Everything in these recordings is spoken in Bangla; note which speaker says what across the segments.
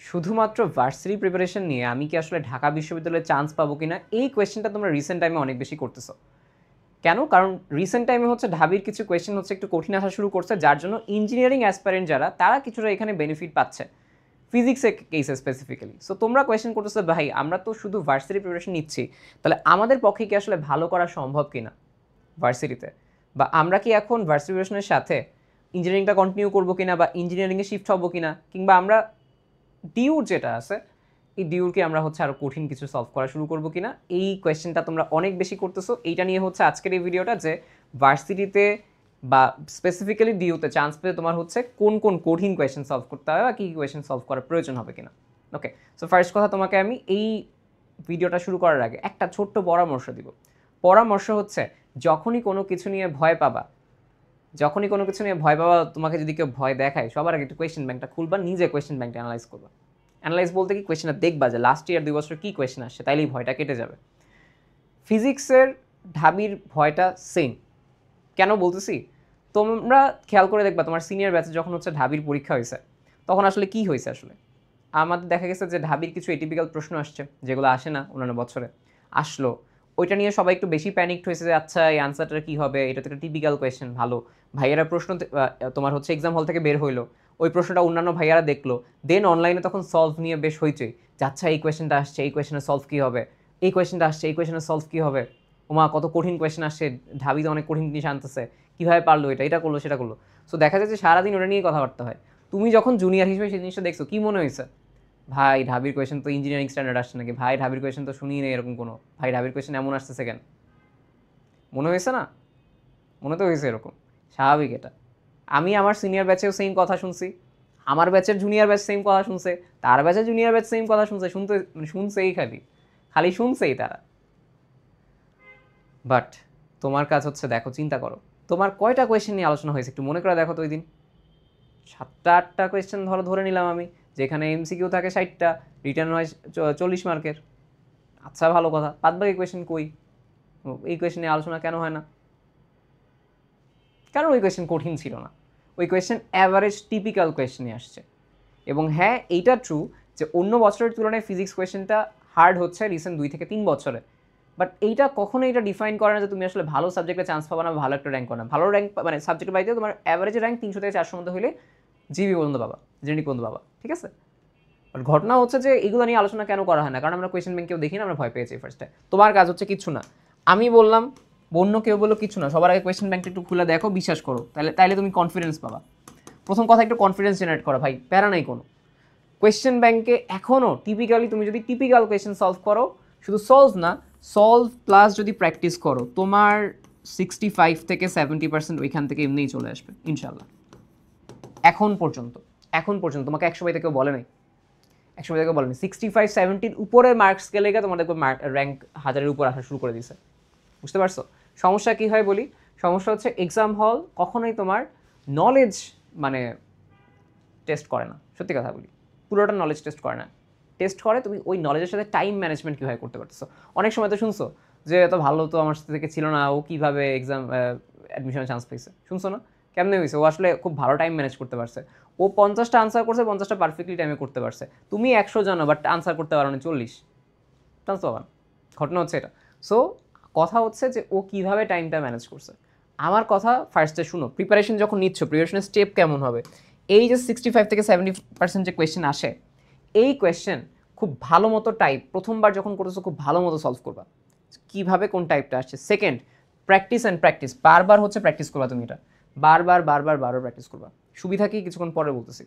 Speaker 1: শুধুমাত্র ভার্সিটি প্রিপারেশন নিয়ে আমি কি আসলে ঢাকা বিশ্ববিদ্যালয়ে চান্স পাবো কিনা, এই কোয়েশ্চেনটা তোমরা রিসেন্ট টাইমে অনেক বেশি করতেছো। কেন? কারণ রিসেন্ট টাইমে হচ্ছে ঢাবির কিছু কোয়েশ্চেন হচ্ছে একটু কঠিন আসা শুরু করছে, যার জন্য ইঞ্জিনিয়ারিং অ্যাসপারেন্ট যারা তারা কিছুটা এখানে বেনিফিট পাচ্ছে ফিজিক্সের কেসে স্পেসিফিক্যালি। সো তোমরা কোয়েশ্চেন করতেছো ভাই আমরা তো শুধু ভার্সিটি প্রিপারেশন নিচ্ছি, তাহলে আমাদের পক্ষে কি আসলে ভালো করা সম্ভব কিনা ভার্সিটিতে, বা আমরা কি এখন ভার্সিটি প্রিপারেশনের সাথে ইঞ্জিনিয়ারিংটা কন্টিনিউ করবো কিনা, বা ইঞ্জিনিয়ারিংয়ে শিফট হবো কিনা, কিংবা আমরা ডিউর যেটা আছে এই ডিউরকে আমরা হচ্ছে আরও কঠিন কিছু সলভ করা শুরু করবো কিনা, এই কোয়েশ্চেনটা তোমরা অনেক বেশি করতেছো। এইটা নিয়ে হচ্ছে আজকের এই ভিডিওটা, যে ভার্সিটিতে বা স্পেসিফিক্যালি ডিউতে চান্স পেতে তোমার হচ্ছে কোন কোন কঠিন কোয়েশ্চেন সলভ করতে হবে বা কী কী কোয়েশ্চেন সলভ করার প্রয়োজন হবে কিনা। ওকে, সো ফার্স্ট কথা তোমাকে আমি এই ভিডিওটা শুরু করার আগে একটা ছোট্ট পরামর্শ দিব। পরামর্শ হচ্ছে, যখনই কোনো কিছু নিয়ে ভয় পাবা, তোমাকে যদি কেউ ভয় দেখায়, সবার আগে একটু কোয়েশ্চেন ব্যাংকটা খুলবা, নিজে কোয়েশ্চেন ব্যাংকটা অ্যানালাইজ করবা। অ্যানালাইজ বলতে কি, কোয়েশ্চেনটা দেখবা যে লাস্ট ইয়ার 2 বছর কী কোয়েশ্চেন আসছে, তাইলেই ভয়টা কেটে যাবে। ফিজিক্সের ঢাবির ভয়টা সেম। কেন বলতেছি, তোমরা খেয়াল করে দেখবা তোমার সিনিয়র ব্যাচে যখন হচ্ছে ঢাবির পরীক্ষা হয়েছে, তখন আসলে কি হয়েছে, আসলে আমাদের দেখা গেছে যে ঢাবির কিছু এটিপিক্যাল প্রশ্ন আসছে যেগুলো আসে না অন্যান্য বছরে, আসলো। ওইটা নিয়ে সবাই একটু বেশি প্যানিকড হয়েছে যে আচ্ছা এই আনসারটা কী হবে, এটা তো একটা টিপিক্যাল কোয়েশ্চেন, ভালো ভাইয়ারা প্রশ্ন তোমার হচ্ছে এক্সাম হল থেকে বের হইলো, ওই প্রশ্নটা অন্যান্য ভাইয়ারা দেখলো, দেন অনলাইনে তখন সলভ নিয়ে বেশ হইচই যে আচ্ছা এই কোয়েশ্চেনটা আসছে, এই কোয়েশ্চেনের সলভ কী হবে, এই কোয়েশ্চেনটা আসছে, এই কোয়েশ্চেনের সলভ কী হবে, ওমা কত কঠিন কোয়েশ্চেন আসছে, ঢাবিতে অনেক কঠিন জিনিস আনতেছে, কীভাবে পারলো, এটা করলো সেটা করলো। সো দেখা যায় যে সারাদিন ওটা নিয়ে কথাবার্তা হয়। তুমি যখন জুনিয়র হিসেবে সেই জিনিসটা দেখছো, কী মনে হয়েছে, ভাই ঢাবির কোয়েশ্চেন তো ইঞ্জিনিয়ারিং স্ট্যান্ডার্ড আসছে নাকি, ভাই ঢাবির কোয়েশ্চেন তো শুনিই নেই এরকম কোনো, ভাই ঢাবির কোয়েশ্চেন এমন আসতেছে কেন, মনে হয়েছে না? মনে তো হয়েছে এরকম, স্বাভাবিক এটা। আমি আমার সিনিয়র ব্যাচেও সেম কথা শুনছি, আমার ব্যাচের জুনিয়র ব্যাচ সেম কথা শুনছে, তার ব্যাচের জুনিয়র ব্যাচ সেম কথা শুনছে, শুনছেই খালি খালি শুনছেই তারা। বাট তোমার কাজ হচ্ছে, দেখো চিন্তা করো, তোমার কয়টা কোয়েশ্চেন নিয়ে আলোচনা হয়েছে একটু মনে করে দেখো তো। ওই দিন 7টা-8টা কোয়েশ্চেন ধরে নিলাম আমি, যেখানে এমসিকিউ থাকে 60টা, রিটার্ন হয় 40 মার্কের। আচ্ছা ভালো কথা, বাদবাকি কোয়েশ্চেন কই, এই কোয়েশ্চেন নিয়ে আলোচনা কেন হয় না? কারণ ওই কোয়েশ্চেন কঠিন ছিল না, ওই কোয়েশ্চেন অ্যাভারেজ টিপিক্যাল কোয়েশ্চেনই আসছে। এবং হ্যাঁ এইটা ট্রু যে অন্য বছরের তুলনায় ফিজিক্স কোয়েশ্চেনটা হার্ড হচ্ছে রিসেন্ট 2 থেকে 3 বছরে। বাট এইটা কখনো এটা ডিফাইন করে না যে তুমি আসলে ভালো সাবজেক্টে চান্স পাবা না, ভালো একটা র্যাঙ্ক করো না। ভালো র্যাঙ্ক মানে সাবজেক্টের বাইরে তোমার অ্যাভারেজ র্যাঙ্ক 300 থেকে 400 মধ্যে হলে জিবি পর্যন্ত পাবা, জেনেটিক পর্যন্ত পাবা, ঠিক আছে? বাট ঘটনা হচ্ছে যে এগুলো নিয়ে আলোচনা কেন করা হয় না, কারণ আমরা কোয়েশ্চেন ব্যাংক কেউ দেখি না, আমরা ভয় পেয়েছি ফার্স্টে। তোমার কাজ হচ্ছে কিছু না, আমি বললাম, অন্য কেউ বললো কিছু না, সবার আগে কোয়েশ্চেন ব্যাংকটা একটু খুলে দেখো, বিশ্বাস করো, তাইলে তুমি কনফিডেন্স পাবা। প্রথম কথা, একটু কনফিডেন্স জেনারেট করো ভাই, প্যারা নাই কোনো। কোয়েশ্চেন ব্যাংকে এখনও টিপিক্যালি তুমি যদি টিপিক্যাল কোয়েশ্চেন সলভ করো, শুধু সলভ না, সলভ প্লাস যদি প্র্যাকটিস করো, তোমার 65 থেকে 70% ওইখান থেকে এমনিই চলে আসবে ইনশাল্লাহ। এখন পর্যন্ত তোমাকে 100 পাইতে কেউ বলে নাই, 100 থেকে বলেনি, 65-70 উপরে মার্কস গেলে তোমার দেখবে র্যাঙ্ক 1000-এর উপর আসা শুরু করে দিয়েছে। বুঝতে পারছো সমস্যা কী হয় বলি? সমস্যা হচ্ছে এক্সাম হল কখনোই তোমার নলেজ মানে টেস্ট করে না, সত্যি কথা বলি, পুরোটা নলেজ টেস্ট করে না, টেস্ট করে তুমি ওই নলেজের সাথে টাইম ম্যানেজমেন্ট কীভাবে করতে পারতেছো। অনেক সময় তো শুনছো যে এত ভালো তো আমার সাথে থেকে ছিল না, ও কীভাবে এক্সাম অ্যাডমিশনের চান্স পেয়েছে, শুনছো না? কেমনে হয়েছে? ও আসলে খুব ভালো টাইম ম্যানেজ করতে পারছে, ও 50টা আনসার করছে, 50টা পারফেক্টলি টাইমে করতে পারছে। তুমি 100 জানো বাট আনসার করতে পারো না 40, চান্স পাবা না। ঘটনা হচ্ছে এটা। সো কথা হচ্ছে যে ও কীভাবে টাইমটা ম্যানেজ করছে। আমার কথা ফার্স্টে শুনো, প্রিপারেশন যখন নিচ্ছ, প্রিপারেশনের স্টেপ কেমন হবে, এই যে 65 থেকে 70% যে কোয়েশ্চেন আসে, এই কোয়েশ্চেন খুব ভালো মতো টাইপ প্রথমবার যখন করতেছো খুব ভালো মতো সলভ করবা, কীভাবে কোন টাইপটা আসছে। সেকেন্ড, প্র্যাকটিস অ্যান্ড প্র্যাকটিস, বারবার হচ্ছে প্র্যাকটিস করবা তুমি, এটা বারবার প্র্যাকটিস করবা। সুবিধা কি কিছুক্ষণ পরে বলতেছি।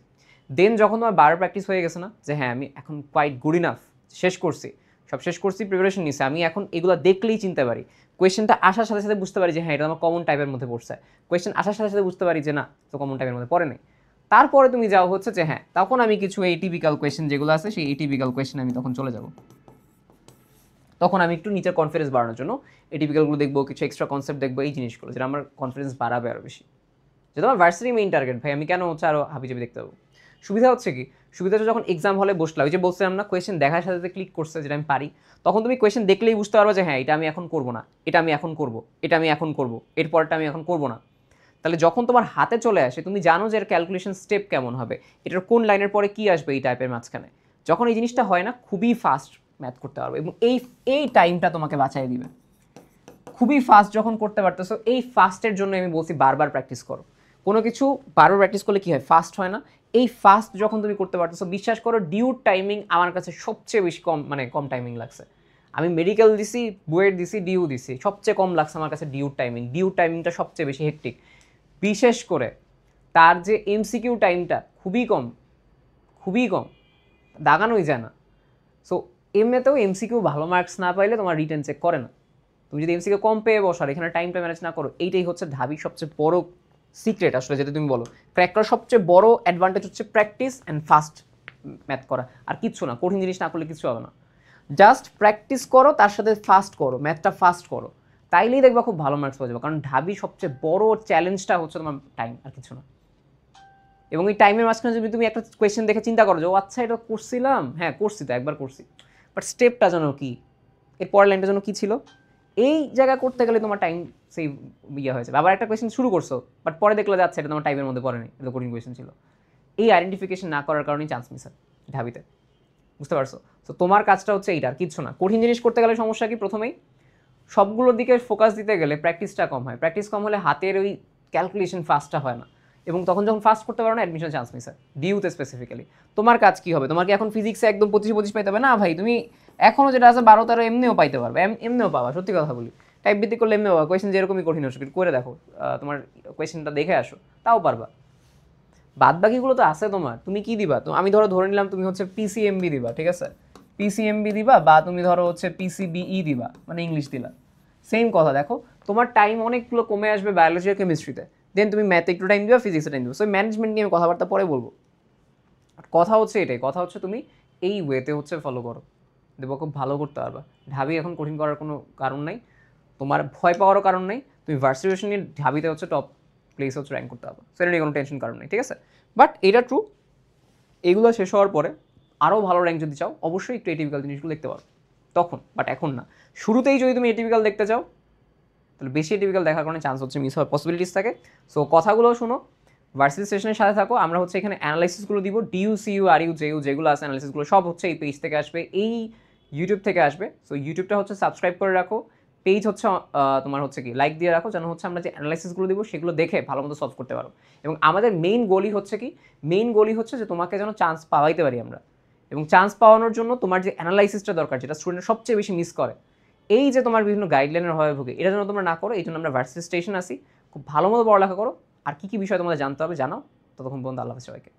Speaker 1: দেন যখন তোমার বারবার প্র্যাকটিস হয়ে গেছে না, যে হ্যাঁ আমি এখন কোয়াইট গুড ইনাফ, শেষ করছি, সব শেষ করছি, প্রিপারেশন নিছি, আমি এখন এগুলো দেখলেই চিনতে পারি, কোয়েশ্চেনটা আসার সাথে সাথে বুঝতে পারি যে হ্যাঁ এটা আমার কমন টাইপের মধ্যে পড়ছে, কোয়েশ্চেন আসার সাথে সাথে বুঝতে পারি যে না তো কমন টাইপের মধ্যে পড়ে নেই। তারপরে তুমি যাও হচ্ছে যে হ্যাঁ তখন আমি কিছু এটিপিক্যাল কোয়েশ্চেন যেগুলো আছে সেই এটিপিক্যাল কোয়েশ্চেন আমি তখন চলে যাব, তখন আমি একটু নিচের কনফিডেন্স বাড়ানোর জন্য এটিপিক্যালগুলো দেখবো, কিছু এক্সট্রা কনসেপ্ট দেখবো, এই জিনিসগুলো যেটা আমার কনফিডেন্স বাড়াবে আরও বেশি। যেটা আমার ভার্সিটি মেইন টার্গেট, ভাই আমি কেন হচ্ছে আরও হাবিজাবি দেখতে পাবো। সুবিধা হচ্ছে কি, সুবিধা হচ্ছে যখন এক্সাম হলে বসলাম, ওই যে বলছিলাম না কোয়েশ্চেন দেখার সাথে সাথে ক্লিক করছে যেটা আমি পারি, তখন তুমি কোয়েশ্চেন দেখলেই বুঝতে পারবো যে হ্যাঁ এটা আমি এখন করবো না, এটা আমি এখন করবো, এটা আমি এখন করবো, এরপরটা আমি এখন করবো না। তাহলে যখন তোমার হাতে চলে আসে তুমি জানো যে এর ক্যালকুলেশন স্টেপ কেমন হবে, এটার কোন লাইনের পরে কী আসবে এই টাইপের মাঝখানে, যখন এই জিনিসটা হয় না খুবই ফাস্ট ম্যাথ করতে পারবো, এবং এই টাইমটা তোমাকে বাঁচাই দিবে। খুবই ফাস্ট যখন করতে পারতেছো, এই ফাস্টের জন্য আমি বলছি বারবার প্র্যাকটিস করো। কোনো কিছু বারবার প্র্যাকটিস করলে কি হয়, ফাস্ট হয় না। এই ফাস্ট যখন তুমি করতে পারতেছো, বিশ্বাস করো ডিউ টাইমিং আমার কাছে সবচেয়ে বেশি কম টাইমিং লাগছে। আমি মেডিকেল দিছি, বুয়েট দিছি, ডিউ দিছি, সবচেয়ে কম লাগছে আমার কাছে ডিউ টাইমিংটা সবচেয়ে বেশি হেক্টিক। বিশেষ করে তার যে এমসিকিউ টাইমটা খুবই কম, দাগানোই যায় না। সো এমনিতেও এমসিকিউ ভালো মার্কস না পাইলে তোমার রিটেন চেক করে না। তুমি যদি এমসিকিউ কম পেয়ে বসার, এখানে টাইমটা ম্যানেজ না করো, এইটাই হচ্ছে ঢাবির সবচেয়ে বড় সিক্রেট আসলে, যেটা তুমি বলো ক্র্যাক করার সবচেয়ে বড় অ্যাডভান্টেজ হচ্ছে প্র্যাকটিস অ্যান্ড ফাস্ট ম্যাথ করা। আর কিচ্ছু না, কঠিন জিনিস না করলে কিছু হবে না। জাস্ট প্র্যাকটিস করো, তার সাথে ফাস্ট করো, ম্যাথটা ফাস্ট করো, তাইলেই দেখবা খুব ভালো মার্কস পাওয়া যাবে। কারণ ঢাবি সবচেয়ে বড় চ্যালেঞ্জটা হচ্ছে তোমার টাইম, আর কিছু না। এবং এই টাইমের মাঝখানে যদি তুমি একটা কোয়েশ্চেন দেখে চিন্তা করো যে ও আচ্ছা এটা করছিলাম, হ্যাঁ করছি তো, একবার করছি, বাট স্টেপটা যেন কি, এর পরের লাইনটা যেন কী ছিল, এই জায়গা করতে গেলে তোমার টাইম সেই ইয়ে হয়ে যাবে। আবার একটা কোয়েশ্চেন শুরু করছো, বাট পরে দেখলে যাচ্ছে এটা তোমার টাইমের মধ্যে পড়ে নেই, এটা কঠিন কোয়েশ্চেন ছিল। এই আইডেন্টিফিকেশন না করার কারণেই চান্স মিস হয় ঢাবিতে, বুঝতে পারছো? তো তোমার কাজটা হচ্ছে এইটা, আর কিচ্ছু না। কঠিন জিনিস করতে গেলে সমস্যা কি, প্রথমেই সবগুলোর দিকে ফোকাস দিতে গেলে প্র্যাকটিসটা কম হয়। প্র্যাকটিস কম হলে হাতের ওই ক্যালকুলেশন ফাস্টটা হয় না, এবং তখন যখন ফাস্ট করতে পারো না, অ্যাডমিশন চান্স মিস হয়। ডিউতে স্পেসিফিক্যালি তোমার কাজ কি হবে, তোমার কি এখন ফিজিক্সে একদম 25 পাইতে হবে না ভাই, তুমি এখনও যেটা আছে 12-13 এমনিও পাইতে পারবে, এমনিও পাবা, সত্যি কথা বলি। টাইপ ভিত্তিক করলে এমনিও পাবা, কোয়েশ্চেন যেরকমই কঠিন আসো করে দেখো, তোমার কোয়েশ্চেনটা দেখে আসো, তাও পারবা। বাদ বাকিগুলো তো আছে তোমার, তুমি কি দিবা? তো আমি ধরে নিলাম তুমি হচ্ছে পিসিএমবি দিবা, ঠিক আছে, পিসিএমবি দিবা, বা তুমি ধরো হচ্ছে পিসিবিই দিবা, মানে ইংলিশ দিলা, সেম কথা। দেখো তোমার টাইম অনেকগুলো কমে আসবে বায়োলজি আর কেমিস্ট্রিতে, দেন তুমি ম্যাথে একটু টাইম দিবা, ফিজিক্সে টাইম দিবা। সো ম্যানেজমেন্ট নিয়ে আমি কথাবার্তা পরে বলবো। কথা হচ্ছে এটাই, কথা হচ্ছে তুমি এই ওয়েতে হচ্ছে ফলো করো, দেখবো খুব ভালো করতে পারবা। ঢাবি এখন কঠিন করার কোনো কারণ নাই, তোমার ভয় পাওয়ারও কারণ নেই। তুমি ভার্সিটেশন নিয়ে ঢাবিতে হচ্ছে টপ প্লেস হচ্ছে র্যাঙ্ক করতে পারবা, সেটা নিয়ে কোনো টেনশন কারণ নেই, ঠিক আছে? বাট এটা ট্রু, এগুলো শেষ হওয়ার পরে আরও ভালো র্যাঙ্ক যদি চাও, অবশ্যই একটু এটিপিক্যাল জিনিসগুলো দেখতে পারো তখন, বাট এখন না। শুরুতেই যদি তুমি এটিপিক্যাল দেখতে চাও, তাহলে বেশি এটিপিক্যাল দেখার কারণে চান্স হচ্ছে মিস হওয়ার পসিবিলিটিস থাকে। সো কথাগুলো শোনো, ভার্সিটি সেশনের সাথে থাকো। আমরা হচ্ছে এখানে অ্যানালাইসিসগুলো দিব, ডিইউ, সিইউ, আরইউ, জেইউ যেগুলো আছে অ্যানালাইসিসগুলো সব হচ্ছে এই পেজ থেকে আসবে, এই ইউটিউব থেকে আসবে। সো ইউটিউবটা হচ্ছে সাবস্ক্রাইব করে রাখো, পেজ হচ্ছে তোমার হচ্ছে কি লাইক দিয়ে রাখো, যেন হচ্ছে আমরা যে অ্যানালাইসিসগুলো দিব সেগুলো দেখে ভালো মতো সলভ করতে পারো। এবং আমাদের মেইন গোলই হচ্ছে কি, মেইন গোলই হচ্ছে যে তোমাকে যেন চান্স পাওয়াইতে পারি আমরা। এবং চান্স পাওয়ানোর জন্য তোমার যে অ্যানালাইসিসটা দরকার, যেটা স্টুডেন্ট সবচেয়ে বেশি মিস করে, এই যে তোমার বিভিন্ন গাইডলাইনের হয়ে ভোগে, এটা যেন তোমরা না করো, এই জন্য আমরা ভার্সিটি স্টেশন আসি। খুব ভালো মতো পড়ালেখা করো, আর কী কী বিষয় তোমাদের জানতে হবে জানাও। ততক্ষণ পর্যন্ত আল্লাহ হাফেজ সবাইকে।